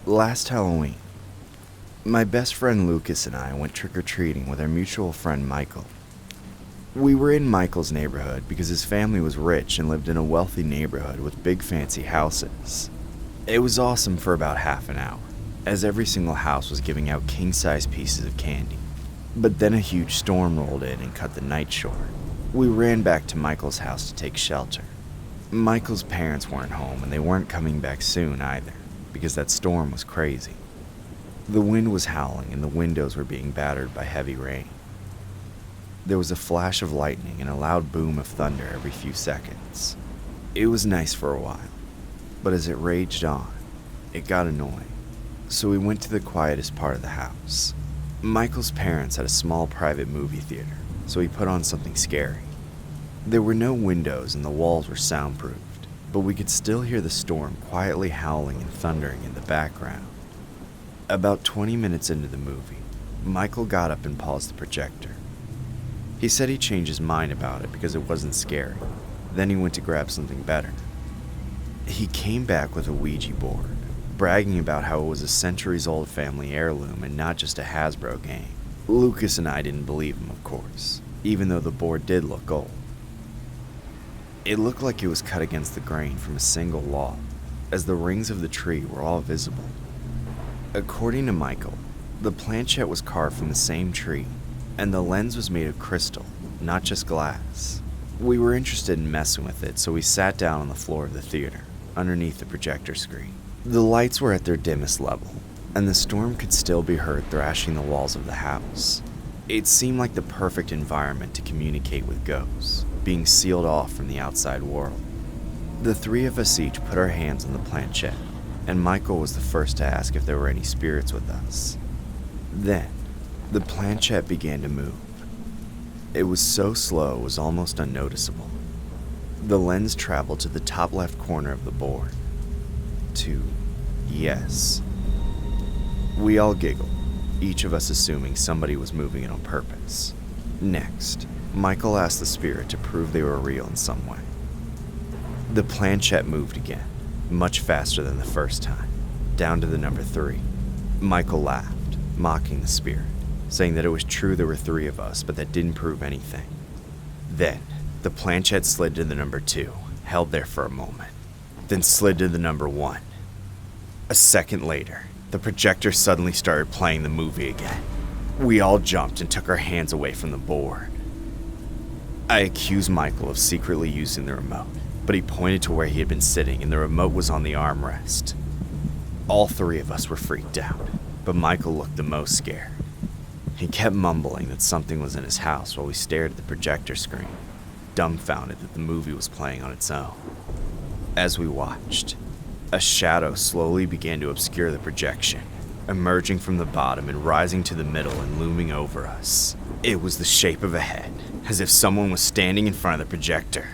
Last Halloween, my best friend Lucas and I went trick-or-treating with our mutual friend Michael. We were in Michael's neighborhood because his family was rich and lived in a wealthy neighborhood with big fancy houses. It was awesome for about half an hour, as every single house was giving out king-size pieces of candy. But then a huge storm rolled in and cut the night short. We ran back to Michael's house to take shelter. Michael's parents weren't home and they weren't coming back soon either, because that storm was crazy. The wind was howling and the windows were being battered by heavy rain. There was a flash of lightning and a loud boom of thunder every few seconds. It was nice for a while, but as it raged on, it got annoying. So we went to the quietest part of the house. Michael's parents had a small private movie theater, so he put on something scary. There were no windows and the walls were soundproofed, but we could still hear the storm quietly howling and thundering in the background. About 20 minutes into the movie, Michael got up and paused the projector. He said he changed his mind about it because it wasn't scary. Then he went to grab something better. He came back with a Ouija board, bragging about how it was a centuries-old family heirloom and not just a Hasbro game. Lucas and I didn't believe him, of course, even though the board did look old. It looked like it was cut against the grain from a single log, as the rings of the tree were all visible. According to Michael, the planchette was carved from the same tree, and the lens was made of crystal, not just glass. We were interested in messing with it, so we sat down on the floor of the theater, underneath the projector screen. The lights were at their dimmest level, and the storm could still be heard thrashing the walls of the house. It seemed like the perfect environment to communicate with ghosts, being sealed off from the outside world. The three of us each put our hands on the planchette, and Michael was the first to ask if there were any spirits with us. Then, the planchette began to move. It was so slow it was almost unnoticeable. The lens traveled to the top left corner of the board. To yes. We all giggled, each of us assuming somebody was moving it on purpose. Next, Michael asked the spirit to prove they were real in some way. The planchette moved again, much faster than the first time, down to the number 3. Michael laughed, mocking the spirit, saying that it was true there were 3 of us, but that didn't prove anything. Then, the planchette slid to the number 2, held there for a moment, then slid to the number 1. A second later, the projector suddenly started playing the movie again. We all jumped and took our hands away from the board. I accused Michael of secretly using the remote, but he pointed to where he had been sitting and the remote was on the armrest. All 3 of us were freaked out, but Michael looked the most scared. He kept mumbling that something was in his house while we stared at the projector screen, dumbfounded that the movie was playing on its own. As we watched, a shadow slowly began to obscure the projection, emerging from the bottom and rising to the middle and looming over us. It was the shape of a head, as if someone was standing in front of the projector.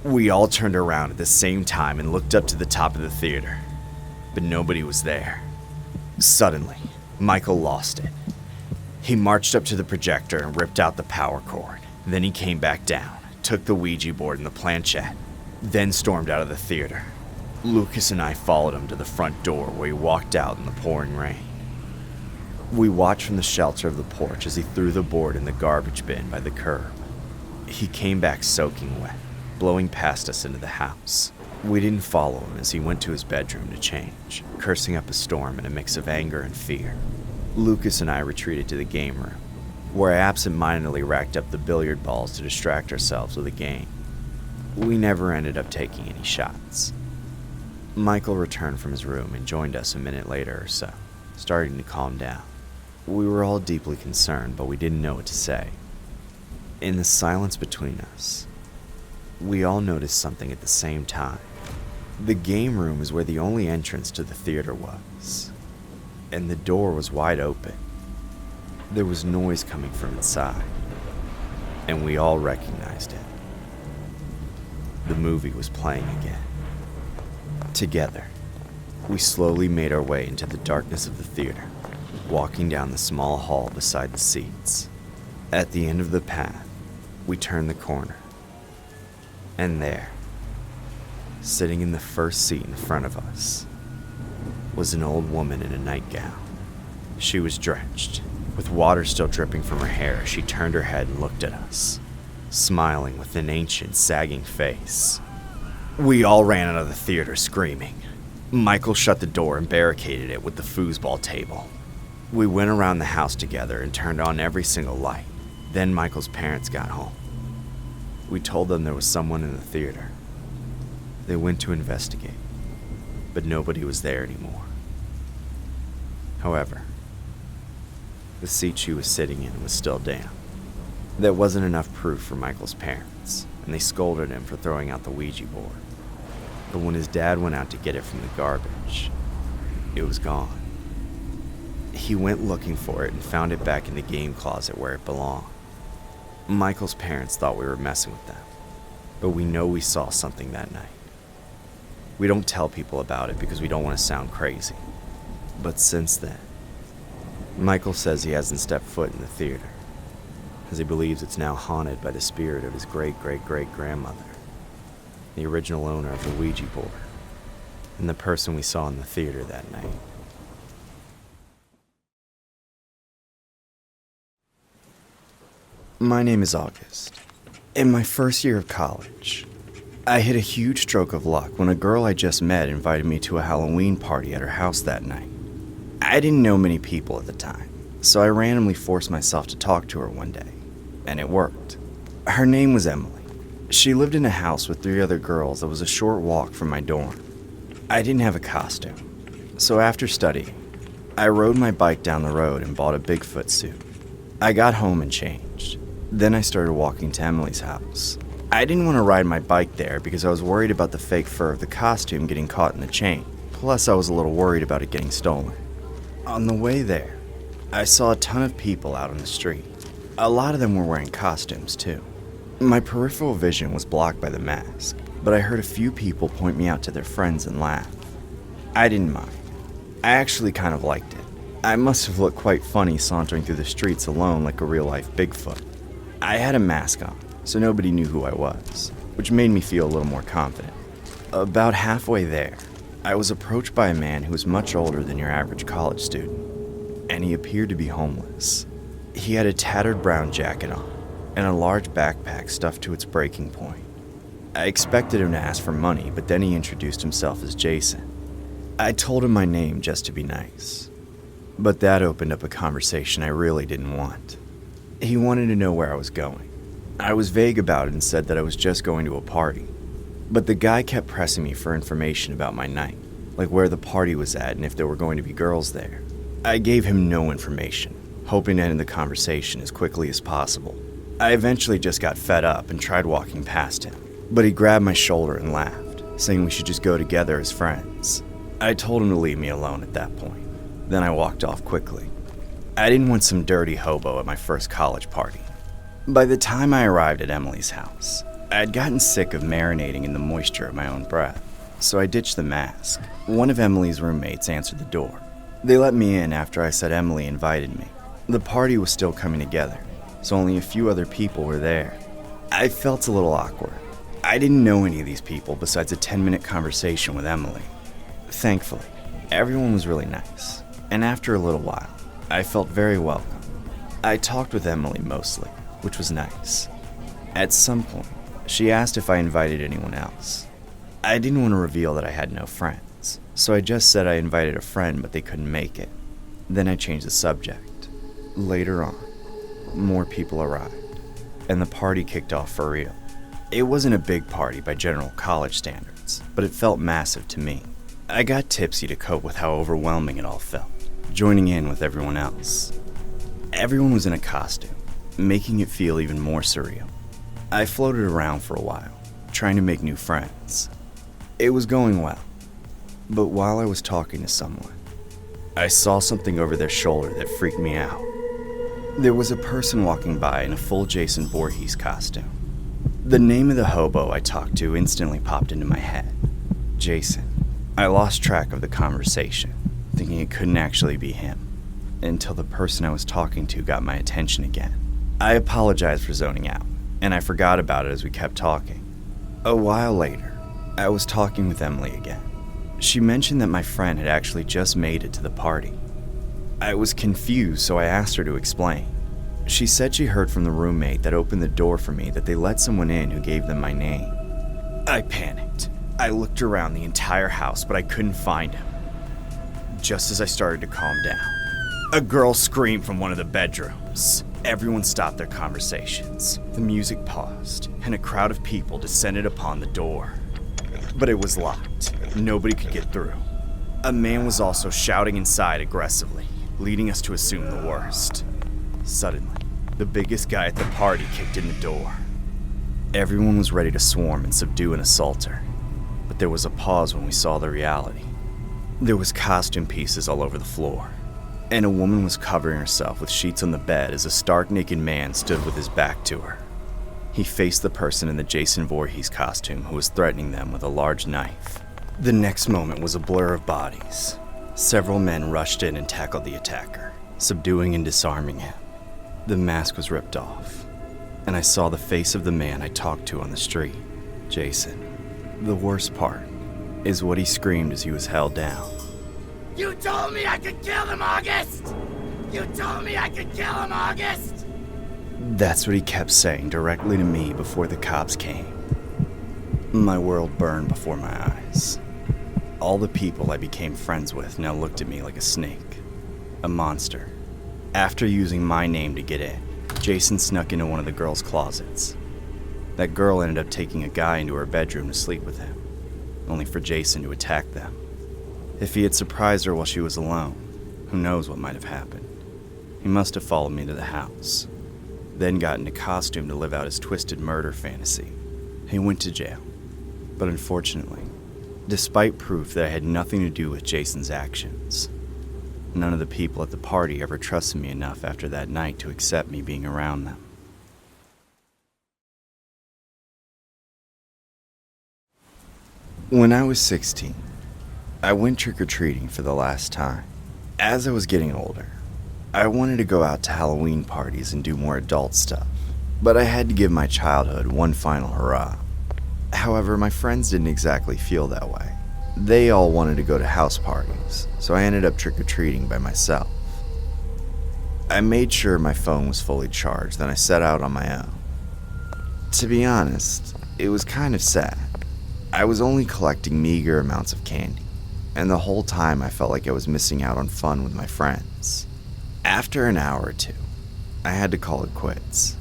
We all turned around at the same time and looked up to the top of the theater, but nobody was there. Suddenly, Michael lost it. He marched up to the projector and ripped out the power cord. Then he came back down, took the Ouija board and the planchette, then stormed out of the theater. Lucas and I followed him to the front door where he walked out in the pouring rain. We watched from the shelter of the porch as he threw the board in the garbage bin by the curb. He came back soaking wet, blowing past us into the house. We didn't follow him as he went to his bedroom to change, cursing up a storm in a mix of anger and fear. Lucas and I retreated to the game room, where I absent-mindedly racked up the billiard balls to distract ourselves with a game. We never ended up taking any shots. Michael returned from his room and joined us a minute later or so, starting to calm down. We were all deeply concerned, but we didn't know what to say. In the silence between us, we all noticed something at the same time. The game room is where the only entrance to the theater was, and the door was wide open. There was noise coming from inside, and we all recognized it. The movie was playing again. Together, we slowly made our way into the darkness of the theater, walking down the small hall beside the seats. At the end of the path, we turned the corner, and there, sitting in the first seat in front of us, was an old woman in a nightgown. She was drenched, with water still dripping from her hair as she turned her head and looked at us, smiling with an ancient, sagging face. We all ran out of the theater screaming. Michael shut the door and barricaded it with the foosball table. We went around the house together and turned on every single light. Then Michael's parents got home. We told them there was someone in the theater. They went to investigate, but nobody was there anymore. However, the seat she was sitting in was still damp. That wasn't enough proof for Michael's parents, and they scolded him for throwing out the Ouija board. But when his dad went out to get it from the garbage, it was gone. He went looking for it and found it back in the game closet where it belonged. Michael's parents thought we were messing with them, but we know we saw something that night. We don't tell people about it because we don't want to sound crazy. But since then, Michael says he hasn't stepped foot in the theater, as he believes it's now haunted by the spirit of his great-great-great-grandmother, the original owner of the Ouija board, and the person we saw in the theater that night. My name is August. In my first year of college, I hit a huge stroke of luck when a girl I just met invited me to a Halloween party at her house that night. I didn't know many people at the time, so I randomly forced myself to talk to her one day, and it worked. Her name was Emily. She lived in a house with 3 other girls that was a short walk from my dorm. I didn't have a costume, so after studying, I rode my bike down the road and bought a Bigfoot suit. I got home and changed. Then I started walking to Emily's house. I didn't want to ride my bike there because I was worried about the fake fur of the costume getting caught in the chain. Plus, I was a little worried about it getting stolen. On the way there, I saw a ton of people out on the street. A lot of them were wearing costumes, too. My peripheral vision was blocked by the mask, but I heard a few people point me out to their friends and laugh. I didn't mind. I actually kind of liked it. I must have looked quite funny sauntering through the streets alone like a real-life Bigfoot. I had a mask on, so nobody knew who I was, which made me feel a little more confident. About halfway there, I was approached by a man who was much older than your average college student, and he appeared to be homeless. He had a tattered brown jacket on, and a large backpack stuffed to its breaking point. I expected him to ask for money, but then he introduced himself as Jason. I told him my name just to be nice, but that opened up a conversation I really didn't want. He wanted to know where I was going. I was vague about it and said that I was just going to a party. But the guy kept pressing me for information about my night, like where the party was at and if there were going to be girls there. I gave him no information, hoping to end the conversation as quickly as possible. I eventually just got fed up and tried walking past him, but he grabbed my shoulder and laughed, saying we should just go together as friends. I told him to leave me alone at that point. Then I walked off quickly. I didn't want some dirty hobo at my first college party. By the time I arrived at Emily's house, I had gotten sick of marinating in the moisture of my own breath, so I ditched the mask. One of Emily's roommates answered the door. They let me in after I said Emily invited me. The party was still coming together, so only a few other people were there. I felt a little awkward. I didn't know any of these people besides a 10-minute conversation with Emily. Thankfully, everyone was really nice, and after a little while, I felt very welcome. I talked with Emily mostly, which was nice. At some point, she asked if I invited anyone else. I didn't want to reveal that I had no friends, so I just said I invited a friend but they couldn't make it. Then I changed the subject. Later on, more people arrived, and the party kicked off for real. It wasn't a big party by general college standards, but it felt massive to me. I got tipsy to cope with how overwhelming it all felt, joining in with everyone else. Everyone was in a costume, making it feel even more surreal. I floated around for a while, trying to make new friends. It was going well, but while I was talking to someone, I saw something over their shoulder that freaked me out. There was a person walking by in a full Jason Voorhees costume. The name of the hobo I talked to instantly popped into my head, Jason. I lost track of the conversation, thinking it couldn't actually be him, until the person I was talking to got my attention again. I apologized for zoning out, and I forgot about it as we kept talking. A while later, I was talking with Emily again. She mentioned that my friend had actually just made it to the party. I was confused, so I asked her to explain. She said she heard from the roommate that opened the door for me that they let someone in who gave them my name. I panicked. I looked around the entire house, but I couldn't find him. Just as I started to calm down, a girl screamed from one of the bedrooms. Everyone stopped their conversations. The music paused, and a crowd of people descended upon the door. But it was locked. Nobody could get through. A man was also shouting inside aggressively, leading us to assume the worst. Suddenly, the biggest guy at the party kicked in the door. Everyone was ready to swarm and subdue an assaulter, but there was a pause when we saw the reality. There was costume pieces all over the floor, and a woman was covering herself with sheets on the bed as a stark naked man stood with his back to her. He faced the person in the Jason Voorhees costume who was threatening them with a large knife. The next moment was a blur of bodies. Several men rushed in and tackled the attacker, subduing and disarming him. The mask was ripped off, and I saw the face of the man I talked to on the street, Jason. The worst part is what he screamed as he was held down. You told me I could kill him, August! You told me I could kill him, August! That's what he kept saying directly to me before the cops came. My world burned before my eyes. All the people I became friends with now looked at me like a snake, a monster. After using my name to get in, Jason snuck into one of the girls' closets. That girl ended up taking a guy into her bedroom to sleep with him, only for Jason to attack them. If he had surprised her while she was alone, who knows what might have happened. He must have followed me to the house, then got into costume to live out his twisted murder fantasy. He went to jail, but unfortunately, despite proof that I had nothing to do with Jason's actions, none of the people at the party ever trusted me enough after that night to accept me being around them. When I was 16, I went trick-or-treating for the last time. As I was getting older, I wanted to go out to Halloween parties and do more adult stuff, but I had to give my childhood one final hurrah. However, my friends didn't exactly feel that way. They all wanted to go to house parties, so I ended up trick-or-treating by myself. I made sure my phone was fully charged, then I set out on my own. To be honest, it was kind of sad. I was only collecting meager amounts of candy, and the whole time I felt like I was missing out on fun with my friends. After an hour or two, I had to call it quits.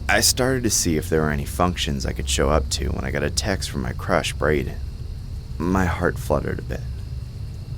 I started to see if there were any functions I could show up to when I got a text from my crush, Braden. My heart fluttered a bit.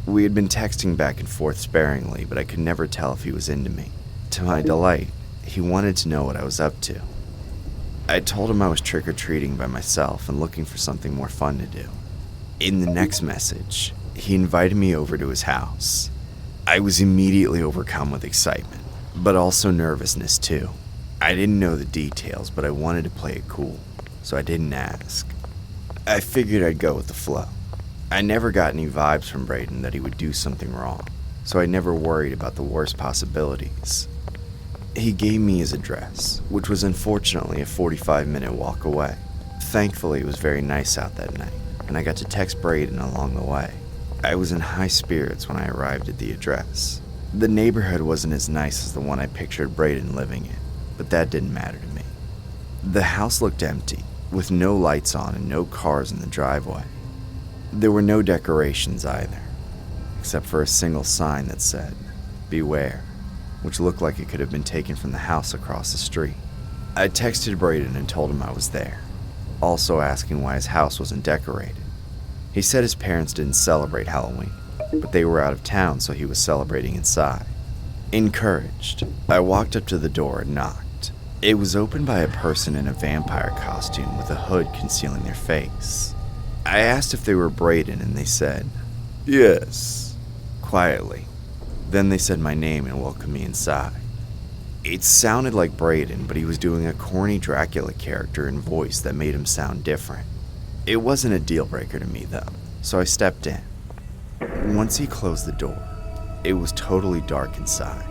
We had been texting back and forth sparingly, but I could never tell if he was into me. To my delight, he wanted to know what I was up to. I told him I was trick-or-treating by myself and looking for something more fun to do. In the next message, he invited me over to his house. I was immediately overcome with excitement, but also nervousness too. I didn't know the details, but I wanted to play it cool, so I didn't ask. I figured I'd go with the flow. I never got any vibes from Braden that he would do something wrong, so I never worried about the worst possibilities. He gave me his address, which was unfortunately a 45-minute walk away. Thankfully, it was very nice out that night, and I got to text Braden along the way. I was in high spirits when I arrived at the address. The neighborhood wasn't as nice as the one I pictured Braden living in, but that didn't matter to me. The house looked empty, with no lights on and no cars in the driveway. There were no decorations either, except for a single sign that said, "Beware," which looked like it could have been taken from the house across the street. I texted Braden and told him I was there, also asking why his house wasn't decorated. He said his parents didn't celebrate Halloween, but they were out of town, so he was celebrating inside. Encouraged, I walked up to the door and knocked. It was opened by a person in a vampire costume with a hood concealing their face. I asked if they were Braden, and they said, "Yes," quietly. Then they said my name and welcomed me inside. It sounded like Braden, but he was doing a corny Dracula character and voice that made him sound different. It wasn't a deal breaker to me though, so I stepped in. Once he closed the door, it was totally dark inside.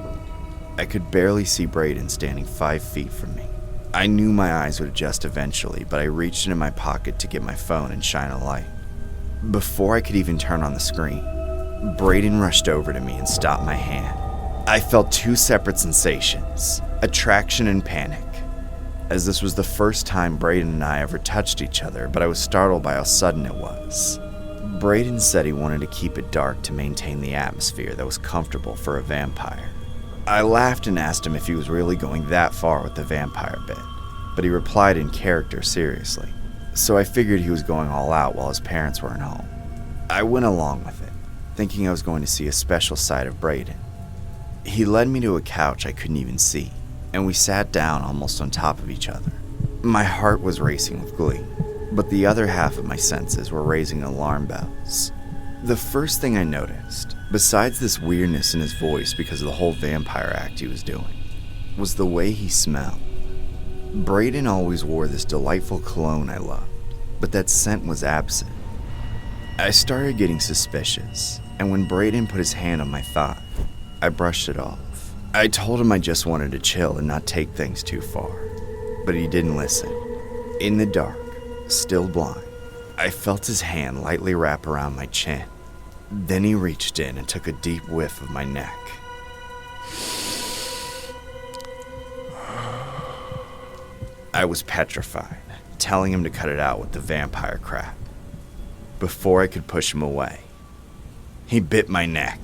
I could barely see Braden standing 5 feet from me. I knew my eyes would adjust eventually, but I reached into my pocket to get my phone and shine a light. Before I could even turn on the screen, Brayden rushed over to me and stopped my hand. I felt two separate sensations, attraction and panic, as this was the first time Brayden and I ever touched each other, but I was startled by how sudden it was. Brayden said he wanted to keep it dark to maintain the atmosphere that was comfortable for a vampire. I laughed and asked him if he was really going that far with the vampire bit, but he replied in character seriously, so I figured he was going all out while his parents weren't home. I went along with it, thinking I was going to see a special side of Brayden. He led me to a couch I couldn't even see, and we sat down almost on top of each other. My heart was racing with glee, but the other half of my senses were raising alarm bells. The first thing I noticed, besides this weirdness in his voice because of the whole vampire act he was doing, was the way he smelled. Brayden always wore this delightful cologne I loved, but that scent was absent. I started getting suspicious, and when Brayden put his hand on my thigh, I brushed it off. I told him I just wanted to chill and not take things too far, but he didn't listen. In the dark, still blind, I felt his hand lightly wrap around my chin. Then he reached in and took a deep whiff of my neck. I was petrified, telling him to cut it out with the vampire crap. Before I could push him away, he bit my neck.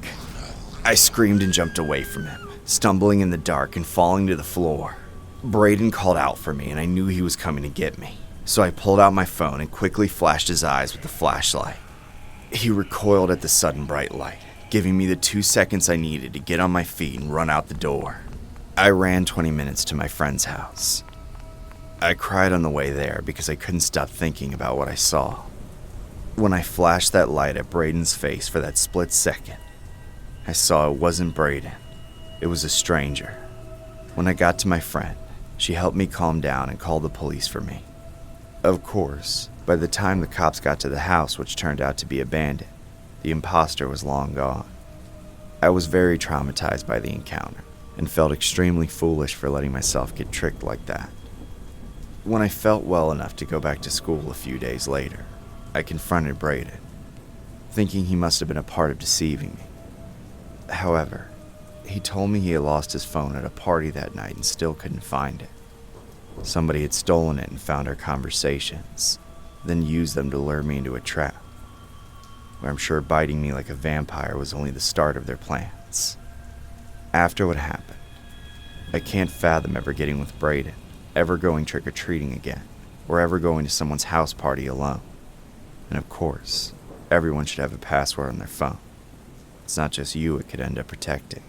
I screamed and jumped away from him, stumbling in the dark and falling to the floor. Brayden called out for me, and I knew he was coming to get me, so I pulled out my phone and quickly flashed his eyes with the flashlight. He recoiled at the sudden bright light, giving me the 2 seconds I needed to get on my feet and run out the door. I ran 20 minutes to my friend's house. I cried on the way there because I couldn't stop thinking about what I saw. When I flashed that light at Brayden's face for that split second, I saw it wasn't Brayden. It was a stranger. When I got to my friend, she helped me calm down and called the police for me. Of course, by the time the cops got to the house, which turned out to be abandoned, the imposter was long gone. I was very traumatized by the encounter and felt extremely foolish for letting myself get tricked like that. When I felt well enough to go back to school a few days later, I confronted Brayden, thinking he must have been a part of deceiving me. However, he told me he had lost his phone at a party that night and still couldn't find it. Somebody had stolen it and found our conversations, then used them to lure me into a trap, where I'm sure biting me like a vampire was only the start of their plans. After what happened, I can't fathom ever getting with Brayden, ever going trick-or-treating again, or ever going to someone's house party alone. And of course, everyone should have a password on their phone. It's not just you it could end up protecting.